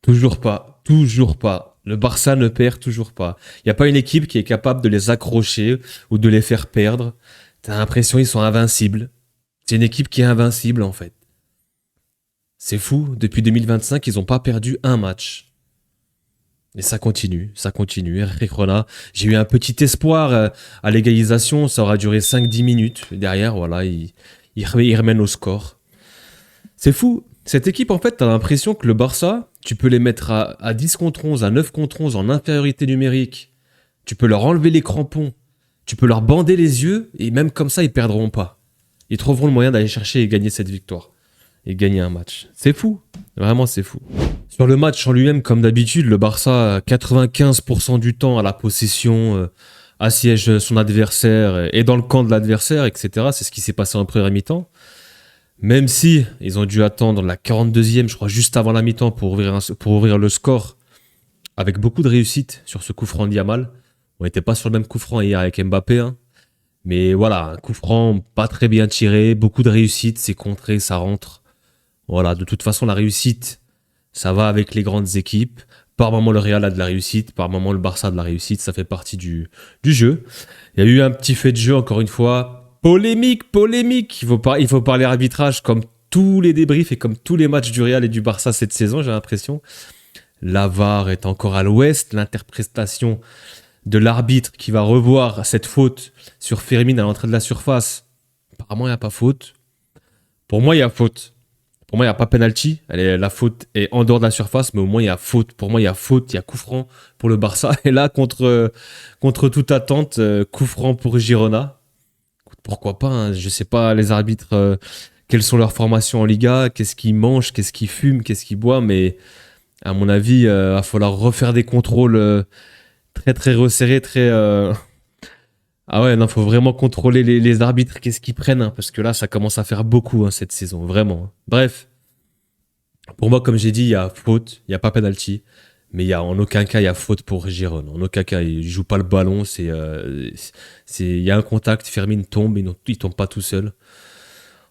Toujours pas. Toujours pas. Le Barça ne perd toujours pas. Il n'y a pas une équipe qui est capable de les accrocher ou de les faire perdre. T'as l'impression qu'ils sont invincibles. C'est une équipe qui est invincible en fait. C'est fou. Depuis 2025, ils n'ont pas perdu un match. Et ça continue, ça continue. Eric Rona, j'ai eu un petit espoir à l'égalisation. Ça aura duré 5-10 minutes. Derrière, voilà, il remène au score. C'est fou. Cette équipe, en fait, t'as l'impression que le Barça, tu peux les mettre à 10 contre 11, à 9 contre 11 en infériorité numérique. Tu peux leur enlever les crampons. Tu peux leur bander les yeux. Et même comme ça, ils perdront pas. Ils trouveront le moyen d'aller chercher et gagner cette victoire. Et gagner un match. C'est fou. Vraiment, c'est fou. Sur le match en lui-même, comme d'habitude, le Barça, 95% du temps à la possession, assiège son adversaire et dans le camp de l'adversaire, etc. C'est ce qui s'est passé en première mi-temps. Même si ils ont dû attendre la 42e, je crois, juste avant la mi-temps pour ouvrir le score, avec beaucoup de réussite sur ce coup franc de Yamal. On n'était pas sur le même coup franc hier avec Mbappé, hein. Mais voilà, un coup franc pas très bien tiré, beaucoup de réussite, c'est contré, ça rentre. Voilà, de toute façon, la réussite, ça va avec les grandes équipes. Par moment, le Real a de la réussite, par moment, le Barça a de la réussite, ça fait partie du jeu. Il y a eu un petit fait de jeu, encore une fois. Polémique, polémique. Il faut parler arbitrage comme tous les débriefs et comme tous les matchs du Real et du Barça cette saison, j'ai l'impression. La VAR est encore à l'ouest. L'interprétation de l'arbitre qui va revoir cette faute sur Fermin à l'entrée de la surface. Apparemment, il n'y a pas faute. Pour moi, il y a faute. Pour moi, il n'y a pas penalty. La faute est en dehors de la surface, mais au moins, il y a faute. Pour moi, il y a faute, il y a coup franc pour le Barça. Et là, contre toute attente, coup franc pour Girona. Pourquoi pas, hein, je ne sais pas, les arbitres, quelles sont leurs formations en Liga, qu'est-ce qu'ils mangent, qu'est-ce qu'ils fument, qu'est-ce qu'ils boivent, mais à mon avis, il va falloir refaire des contrôles très, très resserrés, très... Ah ouais, non, faut vraiment contrôler les arbitres, qu'est-ce qu'ils prennent, hein, parce que là, ça commence à faire beaucoup, hein, cette saison, vraiment. Bref, pour moi, comme j'ai dit, il y a faute, il n'y a pas penalty, mais en aucun cas, il y a faute pour Giron. En aucun cas, il joue pas le ballon, il y a un contact, Fermin tombe, il tombe pas tout seul.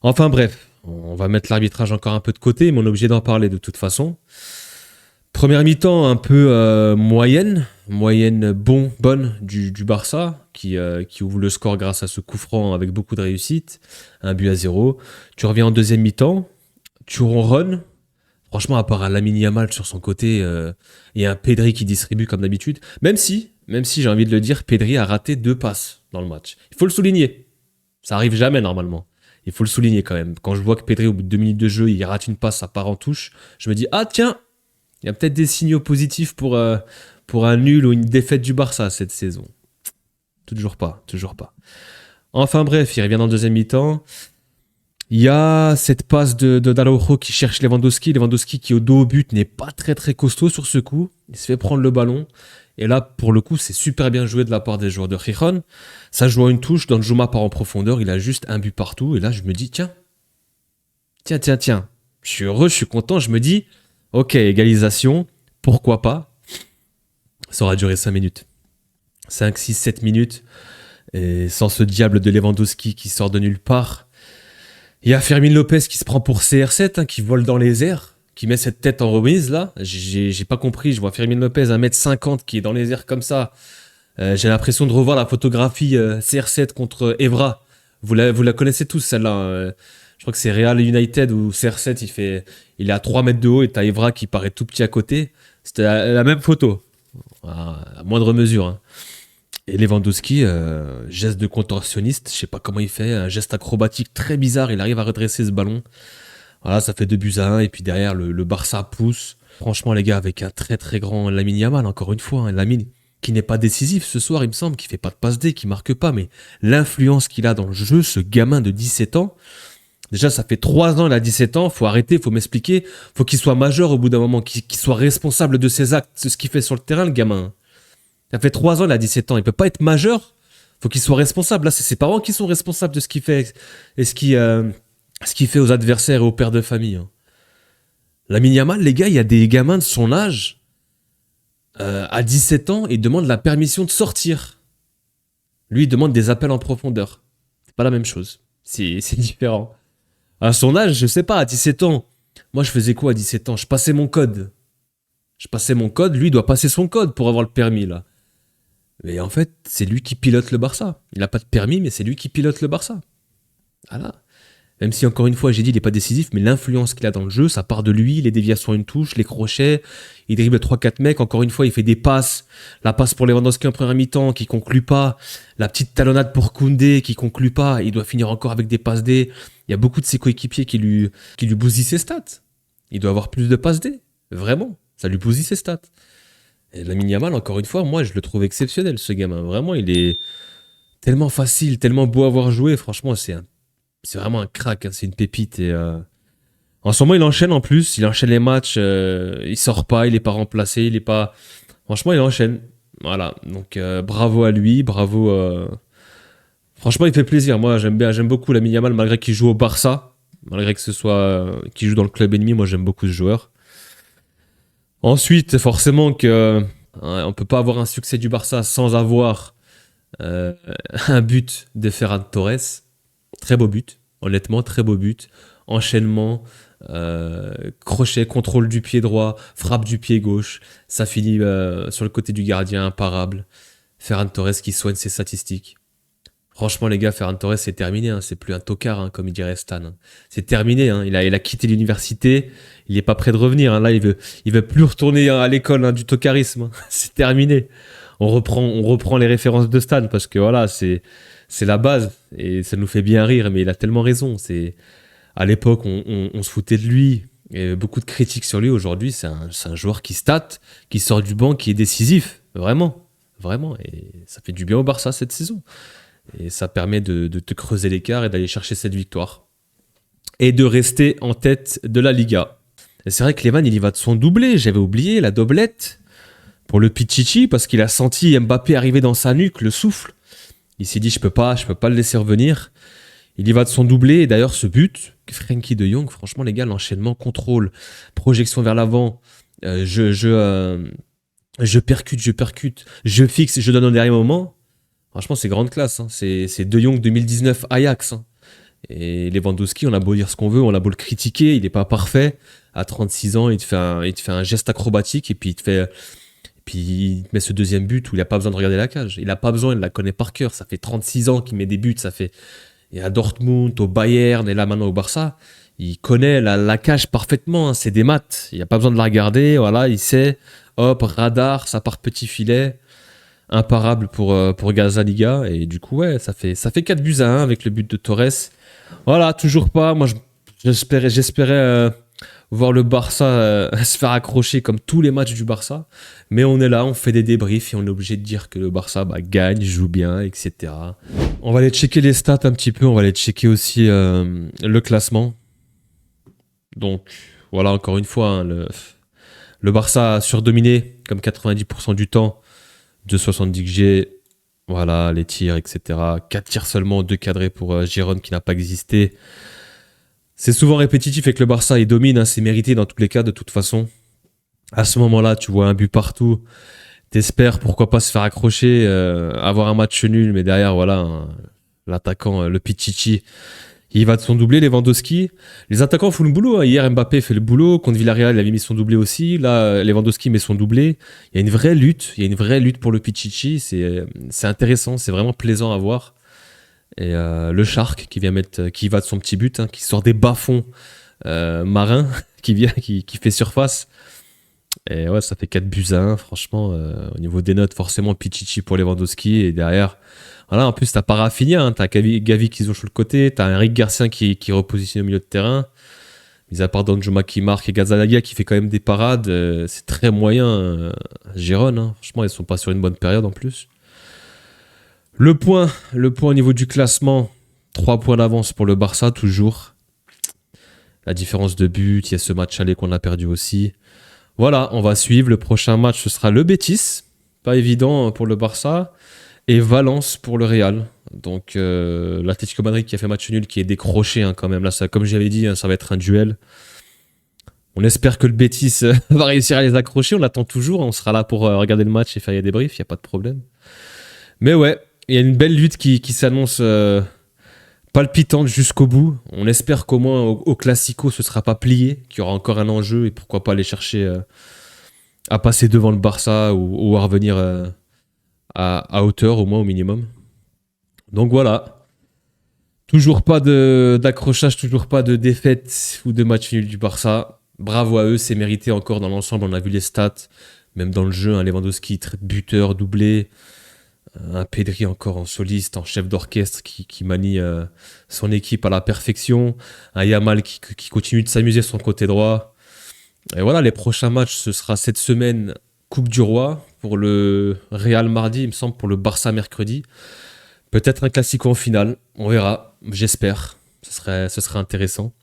Enfin bref, on va mettre l'arbitrage encore un peu de côté, mais on est obligé d'en parler de toute façon. Première mi-temps un peu moyenne bonne du Barça, qui ouvre le score grâce à ce coup franc avec beaucoup de réussite, 1-0. Tu reviens en deuxième mi-temps, tu ronronnes. Franchement, à part un Lamine Yamal sur son côté et un Pedri qui distribue comme d'habitude, même si j'ai envie de le dire, Pedri a raté 2 passes dans le match. Il faut le souligner. Ça arrive jamais normalement. Il faut le souligner quand même. Quand je vois que Pedri, au bout de 2 minutes de jeu, il rate une passe, ça part en touche, je me dis, ah tiens, il y a peut-être des signaux positifs pour un nul ou une défaite du Barça cette saison. Toujours pas. Enfin bref, il revient dans le deuxième mi-temps. Il y a cette passe de D'Araujo qui cherche Lewandowski. Lewandowski qui au dos au but n'est pas très très costaud sur ce coup. Il se fait prendre le ballon. Et là, pour le coup, c'est super bien joué de la part des joueurs de Gijón. Ça joue à une touche. Danjuma part en profondeur. Il a juste un but partout. Et là, je me dis, tiens. Je suis heureux, je suis content. Je me dis, ok, égalisation. Pourquoi pas? Ça aura duré 5 minutes. 5, 6, 7 minutes. Et sans ce diable de Lewandowski qui sort de nulle part. Il y a Fermin Lopez qui se prend pour CR7, hein, qui vole dans les airs, qui met cette tête en remise là. J'ai pas compris, je vois Fermin Lopez 1m50 qui est dans les airs comme ça. J'ai l'impression de revoir la photographie CR7 contre Evra. Vous la connaissez tous celle-là. Je crois que c'est Real United où CR7 il est à 3 mètres de haut et t'as Evra qui paraît tout petit à côté. C'était la même photo, à moindre mesure, hein. Et Lewandowski, geste de contorsionniste, je sais pas comment il fait, un geste acrobatique très bizarre, il arrive à redresser ce ballon. Voilà, ça fait 2-1, et puis derrière, le Barça pousse. Franchement, les gars, avec un très très grand Lamine Yamal, encore une fois, hein, Lamine qui n'est pas décisif ce soir, il me semble, qui fait pas de passe D, qui marque pas, mais l'influence qu'il a dans le jeu, ce gamin de 17 ans, déjà, ça fait 3 ans, il a 17 ans, faut arrêter, faut m'expliquer, faut qu'il soit majeur au bout d'un moment, qu'il soit responsable de ses actes, de ce qu'il fait sur le terrain, le gamin. Ça fait 3 ans, il a 17 ans. Il peut pas être majeur. Faut qu'il soit responsable. Là, c'est ses parents qui sont responsables de ce qu'il fait et ce qu'il fait aux adversaires et aux pères de famille, hein. Lamine Yamal, les gars, il y a des gamins de son âge à 17 ans, ils demandent la permission de sortir. Lui, il demande des appels en profondeur. C'est pas la même chose. C'est différent. À son âge, je sais pas, à 17 ans. Moi, je faisais quoi à 17 ans? Je passais mon code. Je passais mon code, lui doit passer son code pour avoir le permis, là. Mais en fait, c'est lui qui pilote le Barça. Il n'a pas de permis, mais c'est lui qui pilote le Barça. Voilà. Même si, encore une fois, j'ai dit, il n'est pas décisif, mais l'influence qu'il a dans le jeu, ça part de lui, les déviations à une touche, les crochets, il dribble 3-4 mecs, encore une fois, il fait des passes, la passe pour Lewandowski en première mi-temps, qui conclut pas, la petite talonnade pour Koundé, qui conclut pas, il doit finir encore avec des passes D. Il y a beaucoup de ses coéquipiers qui lui bousillent ses stats. Il doit avoir plus de passes D, vraiment, ça lui bousille ses stats. Et Lamine Yamal, encore une fois, moi, je le trouve exceptionnel, ce gamin, vraiment, il est tellement facile, tellement beau à voir jouer, franchement, c'est vraiment un crack, hein, c'est une pépite. Et en ce moment, il enchaîne en plus, il enchaîne les matchs, il sort pas, il est pas remplacé, il est pas. Franchement, il enchaîne. Voilà, donc bravo à lui, bravo. Franchement, il fait plaisir. Moi, j'aime beaucoup Lamine Yamal, malgré qu'il joue au Barça, malgré que ce soit qu'il joue dans le club ennemi. Moi, j'aime beaucoup ce joueur. Ensuite, forcément que on peut pas avoir un succès du Barça sans avoir un but de Ferran Torres. Très beau but, honnêtement, très beau but. Enchaînement, crochet, contrôle du pied droit, frappe du pied gauche. Ça finit sur le côté du gardien, imparable. Ferran Torres qui soigne ses statistiques. Franchement, les gars, Ferran Torres, c'est terminé. Hein. C'est plus un tocard, hein, comme il dirait Stan. Hein. C'est terminé. Hein. Il a quitté l'université. Il n'est pas prêt de revenir. Hein. Là, il veut plus retourner à l'école, hein, du tocarisme. Hein. C'est terminé. On reprend les références de Stan parce que voilà, c'est la base et ça nous fait bien rire, mais il a tellement raison. À l'époque, on se foutait de lui et beaucoup de critiques sur lui. Aujourd'hui, c'est un joueur qui stat, qui sort du banc, qui est décisif, vraiment, vraiment. Et ça fait du bien au Barça cette saison. Et ça permet de te creuser l'écart et d'aller chercher cette victoire et de rester en tête de la Liga. Et c'est vrai que Levan, il y va de son doublé. J'avais oublié la doublette pour le Pichichi parce qu'il a senti Mbappé arriver dans sa nuque, le souffle. Il s'est dit, je peux pas le laisser revenir. Il y va de son doublé. Et d'ailleurs, ce but, Frenkie de Jong, franchement, les gars, l'enchaînement, contrôle, projection vers l'avant, je percute, je fixe, je donne au dernier moment. Franchement, c'est grande classe. Hein. C'est de Jong 2019 Ajax. Hein. Et Lewandowski, on a beau dire ce qu'on veut, on a beau le critiquer, il n'est pas parfait. À 36 ans, il te fait un geste acrobatique et puis il te met ce deuxième but où il n'a pas besoin de regarder la cage. Il n'a pas besoin, il la connaît par cœur. Ça fait 36 ans qu'il met des buts. Et à Dortmund, au Bayern et là maintenant au Barça, il connaît la cage parfaitement. Hein. C'est des maths. Il n'y a pas besoin de la regarder. Voilà, il sait. Hop, radar, ça part petit filet. Imparable pour Gazaniga. Et du coup, ouais, ça fait 4-1 avec le but de Torres. Voilà, toujours pas. Moi, j'espérais voir le Barça se faire accrocher comme tous les matchs du Barça. Mais on est là, on fait des débriefs et on est obligé de dire que le Barça gagne, joue bien, etc. On va aller checker les stats un petit peu. On va aller checker aussi le classement. Donc, voilà, encore une fois, hein, le Barça a surdominé comme 90% du temps de 70 G. Voilà, les tirs, etc. 4 tirs seulement, 2 cadrés pour Giron qui n'a pas existé. C'est souvent répétitif et que le Barça il domine, hein, c'est mérité dans tous les cas de toute façon. À ce moment-là, tu vois un but partout, t'espères pourquoi pas se faire accrocher, avoir un match nul, mais derrière, voilà, hein, l'attaquant, le Pichichi, il va de son doublé, Lewandowski. Les attaquants font le boulot. Hein. Hier, Mbappé fait le boulot. Contre Villarreal, il avait mis son doublé aussi. Là, Lewandowski met son doublé. Il y a une vraie lutte. Il y a une vraie lutte pour le Pichichi. C'est intéressant. C'est vraiment plaisant à voir. Et le Shark qui va de son petit but, hein, qui sort des bas-fonds marins, qui fait surface. Et ouais, ça fait 4-1. Franchement, au niveau des notes, forcément, Pichichi pour Lewandowski. Et derrière, voilà, en plus, t'as pas Rafinha, hein, t'as Gavi qui joue sur le côté, t'as un Eric Garcia qui repositionne au milieu de terrain. Mis à part Danjuma qui marque et Gazalaga qui fait quand même des parades, c'est très moyen. Gérone, hein. Franchement, ils sont pas sur une bonne période en plus. Le point au niveau du classement, 3 points d'avance pour le Barça, toujours. La différence de but, il y a ce match aller qu'on a perdu aussi. Voilà, on va suivre. Le prochain match, ce sera le Betis. Pas évident pour le Barça. Et Valence pour le Real. Donc l'Atlético Madrid qui a fait match nul, qui est décroché hein, quand même. Là, ça, comme j'avais dit, hein, ça va être un duel. On espère que le Betis va réussir à les accrocher. On l'attend toujours. On sera là pour regarder le match et faire des débriefs. Il n'y a pas de problème. Mais ouais, il y a une belle lutte qui s'annonce palpitante jusqu'au bout. On espère qu'au moins au Classico, ce ne sera pas plié, qu'il y aura encore un enjeu et pourquoi pas aller chercher à passer devant le Barça ou à revenir à hauteur au moins au minimum. Donc voilà, toujours pas d'accrochage, toujours pas de défaite ou de match nul du Barça. Bravo à eux, c'est mérité encore dans l'ensemble. On a vu les stats, même dans le jeu, un Lewandowski buteur, doublé, un Pedri encore en soliste, en chef d'orchestre qui manie son équipe à la perfection, un Yamal qui continue de s'amuser sur son côté droit. Et voilà, les prochains matchs, ce sera cette semaine Coupe du Roi pour le Real mardi, il me semble, pour le Barça mercredi. Peut-être un classico en finale, on verra, j'espère. Ce serait intéressant.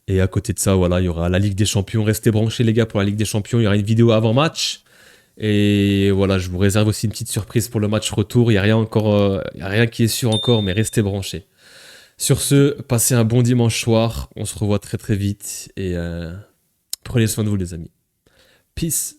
Et à côté de ça, voilà, il y aura la Ligue des Champions. Restez branchés, les gars, pour la Ligue des Champions. Il y aura une vidéo avant-match. Et voilà, je vous réserve aussi une petite surprise pour le match retour. Il n'y a rien encore, il y a rien qui est sûr encore, mais restez branchés. Sur ce, passez un bon dimanche soir. On se revoit très très vite. Et prenez soin de vous, les amis. Peace.